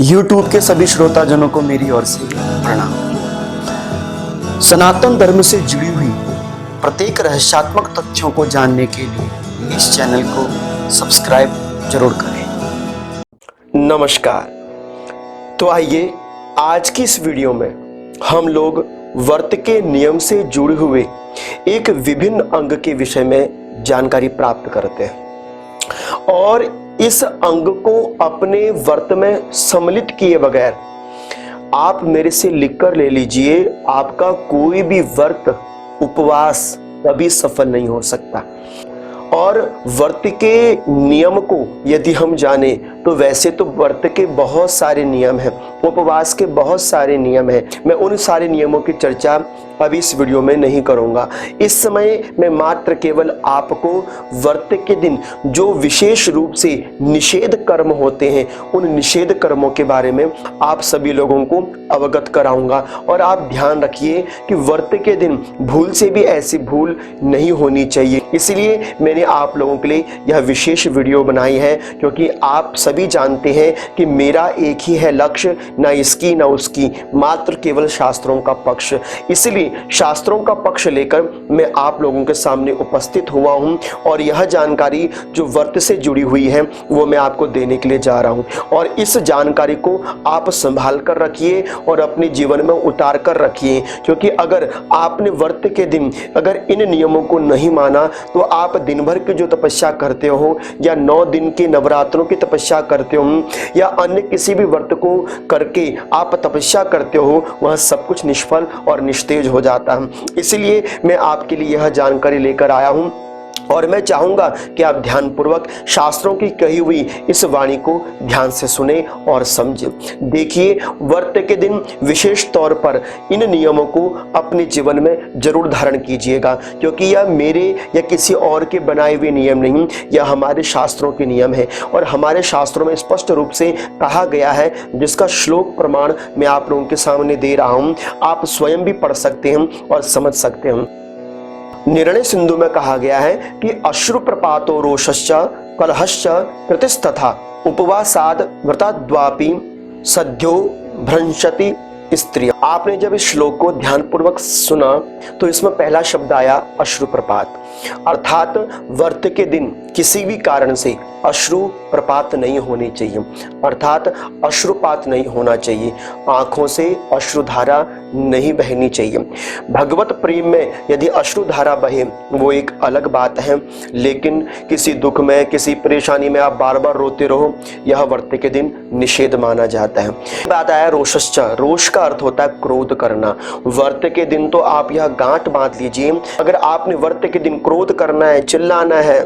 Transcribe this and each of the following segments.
YouTube के सभी श्रोताजनों को मेरी ओर से प्रणाम। सनातन धर्म से जुड़ी हुई प्रत्येक रहस्यात्मक तथ्यों को जानने के लिए इस चैनल को सब्सक्राइब जरूर करें। नमस्कार। तो आइए आज की इस वीडियो में हम लोग व्रत के नियम से जुड़े हुए एक विभिन्न अंग के विषय में जानकारी प्राप्त करते हैं और इस अंग को अपने व्रत में सम्मिलित किए बगैर आप मेरे से लिखकर ले लीजिए, आपका कोई भी व्रत उपवास कभी सफल नहीं हो सकता। और व्रत के नियम को यदि हम जाने तो वैसे तो व्रत के बहुत सारे नियम हैं, उपवास के बहुत सारे नियम हैं। मैं उन सारे नियमों की चर्चा अभी इस वीडियो में नहीं करूंगा। इस समय मैं मात्र केवल आपको व्रत के दिन जो विशेष रूप से निषेध कर्म होते हैं उन निषेध कर्मों के बारे में आप सभी लोगों को अवगत कराऊंगा। और आप ध्यान रखिए कि व्रत के दिन भूल से भी ऐसी भूल नहीं होनी चाहिए, इसलिए मैंने आप लोगों के लिए यह विशेष वीडियो बनाई है, क्योंकि आप सभी जानते हैं कि मेरा एक ही है लक्ष्य, ना इसकी ना उसकी, मात्र केवल शास्त्रों का पक्ष। इसलिए शास्त्रों का पक्ष लेकर मैं आप लोगों के सामने उपस्थित हुआ हूं और यह जानकारी जो व्रत से जुड़ी हुई है वो मैं आपको देने के लिए जा रहा हूं। और इस जानकारी को आप संभाल कर रखिए और अपने जीवन में उतार कर रखिए, क्योंकि अगर आपने व्रत के दिन अगर इन नियमों को नहीं माना तो आप दिन भर की जो तपस्या करते हो या 9 दिन के नवरात्रों की तपस्या करते हो या अन्य किसी भी व्रत को करके आप तपस्या करते हो, वह सब कुछ निष्फल और निस्तेज हो जाता है। इसलिए मैं आपके लिए यह जानकारी लेकर आया हूं और मैं चाहूंगा कि आप ध्यानपूर्वक शास्त्रों की कही हुई इस वाणी को ध्यान से सुने और समझें। देखिए, व्रत के दिन विशेष तौर पर इन नियमों को अपने जीवन में जरूर धारण कीजिएगा, क्योंकि यह मेरे या किसी और के बनाए हुए नियम नहीं, यह हमारे शास्त्रों के नियम है। और हमारे शास्त्रों में स्पष्ट रूप से कहा गया है, जिसका श्लोक प्रमाण मैं आप लोगों के सामने दे रहा हूं, आप स्वयं भी पढ़ सकते हैं और समझ सकते हैं। निर्णय सिंधु में कहा गया है कि अश्रु प्रपातो रोषश्च कलहश्च कृतिस्तथा उपवासाद व्रताद्वापि सद्यो भ्रंशति स्त्री। आपने जब इस श्लोक को ध्यानपूर्वक सुना तो इसमें पहला शब्द आया अश्रु प्रपात, अर्थात व्रत के दिन किसी भी कारण से अश्रु प्रपात नहीं होनी चाहिए, अर्थात अश्रुपात नहीं होना चाहिए, आंखों से अश्रुधारा नहीं बहनी चाहिए। भगवत प्रेम में यदि अश्रुधारा बहे वो एक अलग बात है, लेकिन किसी दुख में किसी परेशानी में आप बार बार रोते रहो, यह व्रत के दिन निषेध माना जाता है। बात आया रोषश्च, रोष का अर्थ होता है क्रोध करना। व्रत के दिन तो आप यह गांठ बांध लीजिए, अगर आपने व्रत के दिन क्रोध करना है, चिल्लाना है,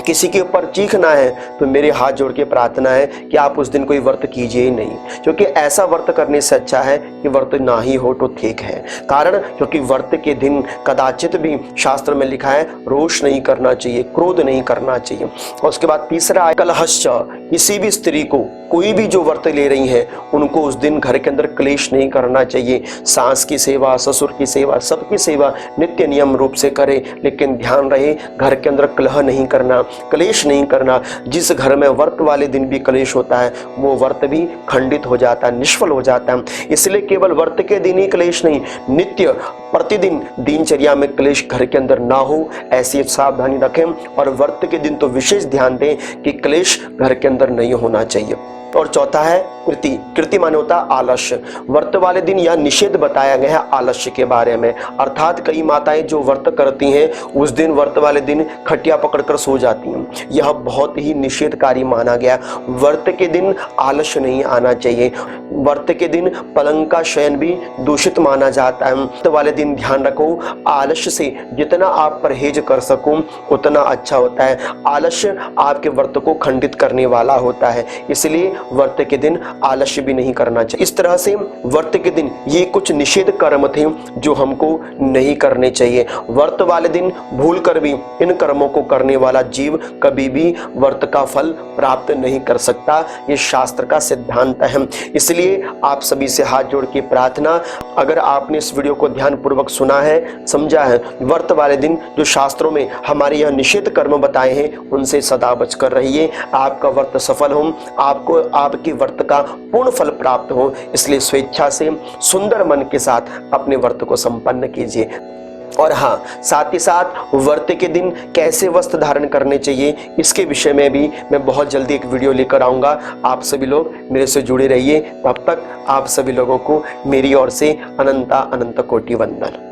किसी के ऊपर चीखना है, तो मेरे हाथ जोड़ के प्रार्थना है कि आप उस दिन कोई व्रत कीजिए ही नहीं, क्योंकि ऐसा व्रत करने से अच्छा है कि व्रत ना ही हो तो ठीक है। कारण क्योंकि व्रत के दिन कदाचित भी शास्त्र में लिखा है रोष नहीं करना चाहिए, क्रोध नहीं करना चाहिए। और उसके बाद तीसरा है कलहश्च, किसी भी स्त्री को कोई भी जो व्रत ले रही है उनको उस दिन घर के अंदर क्लेश नहीं करना चाहिए। सास की सेवा, ससुर की सेवा, सबकी सेवा नित्य नियम रूप से करे, लेकिन ध्यान रहे घर के अंदर कलह नहीं करना, क्लेश नहीं करना। जिस घर में व्रत वाले दिन भी क्लेश होता है वो व्रत भी खंडित हो जाता है, निष्फल हो जाता है। इसलिए केवल व्रत के दिन ही क्लेश नहीं, नित्य प्रतिदिन दिनचर्या में क्लेश घर के अंदर ना हो, ऐसी सावधानी रखें। और व्रत के दिन तो विशेष ध्यान दें कि क्लेश घर के अंदर नहीं होना चाहिए। और चौथा है कृति। कृति माने होता है आलस्य। व्रत वाले दिन यह निषेध बताया गया है आलस्य के बारे में, अर्थात कई माताएं जो व्रत करती हैं उस दिन व्रत वाले दिन खटिया पकड़कर सो जाती हैं, यह बहुत ही निषेधकारी माना गया। व्रत के दिन आलस्य नहीं आना चाहिए। व्रत के दिन पलंग का शयन भी दूषित माना जाता है। व्रत वाले दिन ध्यान रखो, आलस्य से जितना आप परहेज कर सको उतना अच्छा होता है। आलस्य आपके व्रत को खंडित करने वाला होता है, इसलिए व्रत के दिन आलस्य भी नहीं करना चाहिए। इस तरह से व्रत के दिन ये कुछ निषेध कर्म थे जो हमको नहीं करने चाहिए। व्रत वाले दिन भूल कर भी इन कर्मों को करने वाला जीव कभी भी व्रत का फल प्राप्त नहीं कर सकता, ये शास्त्र का सिद्धांत है। इसलिए आप सभी से हाथ जोड़ के प्रार्थना, अगर आपने इस वीडियो को ध्यानपूर्वक पूर्वक सुना है, समझा है। व्रत वाले दिन जो शास्त्रों में हमारे यह निषेध कर्म बताए हैं उनसे सदा बचकर रहिए। आपका व्रत सफल हो, आपको आपके व्रत का पूर्ण फल प्राप्त हो, इसलिए स्वेच्छा से सुंदर मन के साथ अपने व्रत को संपन्न कीजिए। और हाँ, साथ ही साथ व्रत के दिन कैसे वस्त्र धारण करने चाहिए इसके विषय में भी मैं बहुत जल्दी एक वीडियो लेकर आऊँगा। आप सभी लोग मेरे से जुड़े रहिए। तब तक आप सभी लोगों को मेरी ओर से अनंत कोटि वंदन।